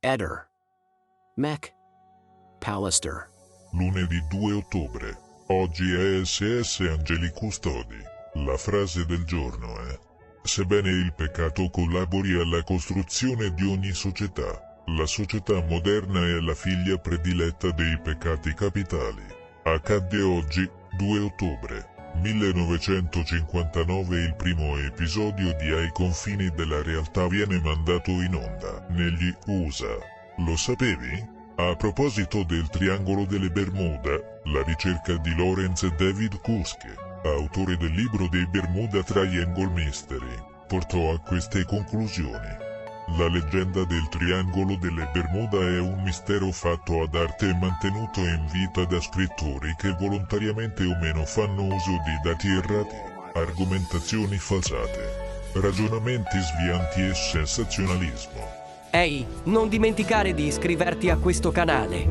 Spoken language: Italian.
Eder. Mac. Pallister. Lunedì 2 ottobre. Oggi è SS Angeli Custodi. La frase del giorno è: sebbene il peccato collabori alla costruzione di ogni società, la società moderna è la figlia prediletta dei peccati capitali. Accadde oggi, 2 ottobre 1959. Il primo episodio di Ai confini della realtà viene mandato in onda negli USA. Lo sapevi? A proposito del triangolo delle Bermuda, la ricerca di Lawrence David Kuske, autore del libro dei Bermuda Triangle Mystery, portò a queste conclusioni. La leggenda del triangolo delle Bermuda è un mistero fatto ad arte e mantenuto in vita da scrittori che volontariamente o meno fanno uso di dati errati, argomentazioni falsate, ragionamenti svianti e sensazionalismo. Ehi, non dimenticare di iscriverti a questo canale.